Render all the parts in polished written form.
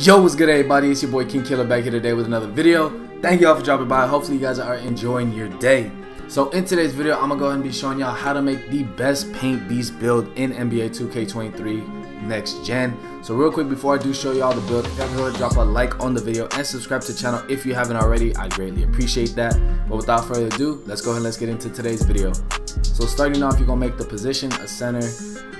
Yo, what's good everybody? It's your boy King Killer back here today with another video. Thank y'all for dropping by. Hopefully you guys are enjoying your day. So in today's video, I'm gonna go ahead and be showing y'all how to make the best paint beast build in NBA 2K23 next gen. So real quick before I do show y'all the build, if y'all go ahead and drop a like on the video and subscribe to the channel if you haven't already, I greatly appreciate that. But without further ado, let's go ahead and let's get into today's video. So starting off, you're gonna make the position a center.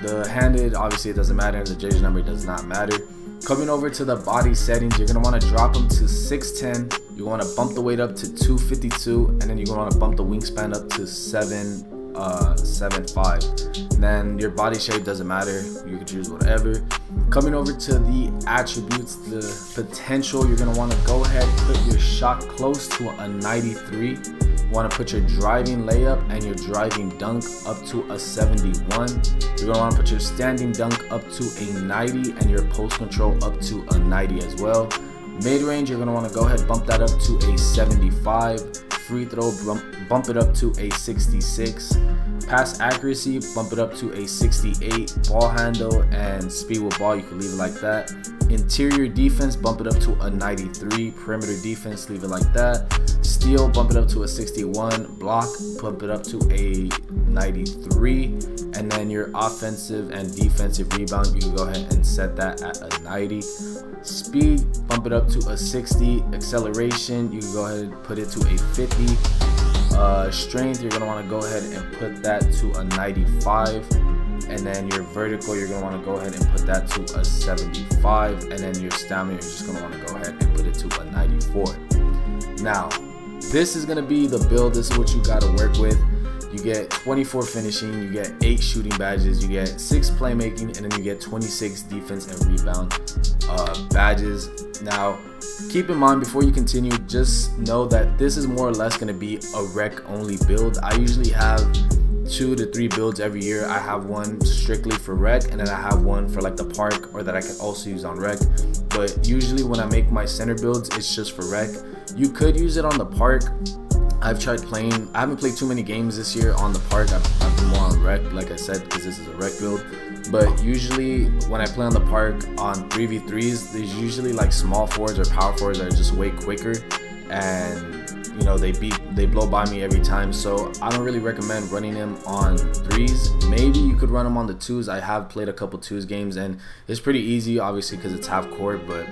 The handed, obviously it doesn't matter, the jersey number does not matter. Coming over to the body settings, you're going to want to drop them to 610. You want to bump the weight up to 252, and then you're going to want to bump the wingspan up to 7.5. Then your body shape doesn't matter, you can choose whatever. Coming over to the attributes, the potential, you're going to want to go ahead and put your shot close to a 93. You want to put your driving layup and your driving dunk up to a 71. You're going to want to put your standing dunk up to a 90 and your post control up to a 90 as well. Mid range, you're going to want to go ahead and bump that up to a 75. Free throw, bump it up to a 66. Pass accuracy, bump it up to a 68. Ball handle and speed with ball, you can leave it like that. Interior defense, bump it up to a 93. Perimeter defense, leave it like that. Steal, bump it up to a 61. Block, bump it up to a 93. And then your offensive and defensive rebound, you can go ahead and set that at a 90. Speed, bump it up to a 60. Acceleration, you can go ahead and put it to a 50. Strength, you're going to want to go ahead and put that to a 95. And then your vertical, you're going to want to go ahead and put that to a 75. And then your stamina, you're just going to want to go ahead and put it to a 94. Now, this is going to be the build. This is what you got to work with. You get 24 finishing, you get 8 shooting badges, you get 6 playmaking, and then you get 26 defense and rebound badges. Now, keep in mind before you continue, just know that this is more or less going to be a rec only build. I usually have 2 to 3 builds every year. I have one strictly for rec, and then I have one for like the park or that I can also use on rec. But usually when I make my center builds, it's just for rec. You could use it on the park. I've tried playing, I haven't played too many games this year on the park. I've been more on rec, like I said, because this is a rec build. But usually when I play on the park on 3v3s, there's usually like small forwards or power forwards that are just way quicker, and you know, they blow by me every time. So I don't really recommend running them on 3s. Maybe you could run them on the 2s. I have played a couple 2s games and it's pretty easy, obviously, because it's half court. But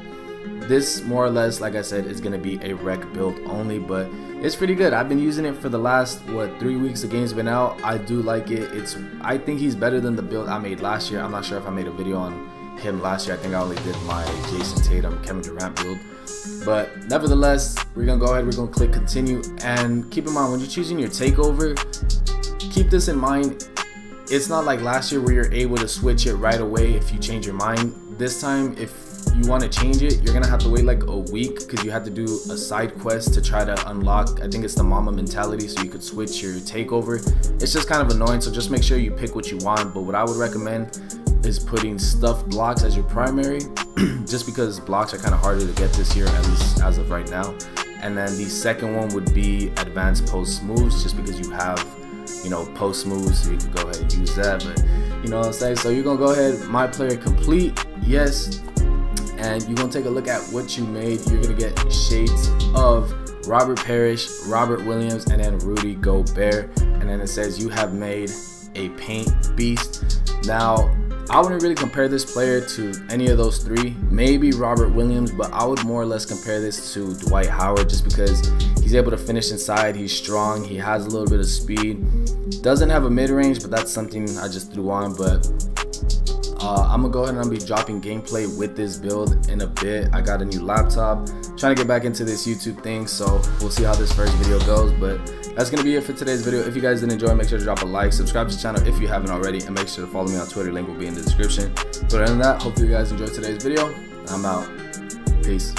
this more or less, like I said, is going to be a rec build only, but it's pretty good. I've been using it for the last 3 weeks the game's been out. I do like it. I think he's better than the build I made last year. I'm not sure if I made a video on him last year. I think I only did my Jason Tatum, Kevin Durant build. But nevertheless, we're gonna go ahead, we're gonna click continue. And keep in mind, when you're choosing your takeover, keep this in mind. It's not like last year where you're able to switch it right away if you change your mind. This time, if you want to change it, you're gonna have to wait like a week, because you have to do a side quest to try to unlock, I think it's the mama mentality, so you could switch your takeover. It's just kind of annoying, so just make sure you pick what you want. But what I would recommend is putting stuffed blocks as your primary, just because blocks are kind of harder to get this year, at least as of right now. And then the second one would be advanced post moves, just because you have, you know, post moves, so you can go ahead and use that. But you know what I'm saying? So you're gonna go ahead, my player complete, yes, and you're gonna take a look at what you made. You're gonna get shades of Robert Parrish, Robert Williams, and then Rudy Gobert, and then it says you have made a paint beast. Now, I wouldn't really compare this player to any of those 3, maybe Robert Williams, but I would more or less compare this to Dwight Howard, just because he's able to finish inside, he's strong, he has a little bit of speed, doesn't have a mid-range, but that's something I just threw on. But I'm gonna go ahead and I'll be dropping gameplay with this build in a bit. I got a new laptop, trying to get back into this YouTube thing, so we'll see how this first video goes. But that's gonna be it for today's video. If you guys did enjoy, make sure to drop a like, subscribe to the channel if you haven't already, and make sure to follow me on Twitter. Link will be in the description. But other than that, hope you guys enjoyed today's video. I'm out. Peace.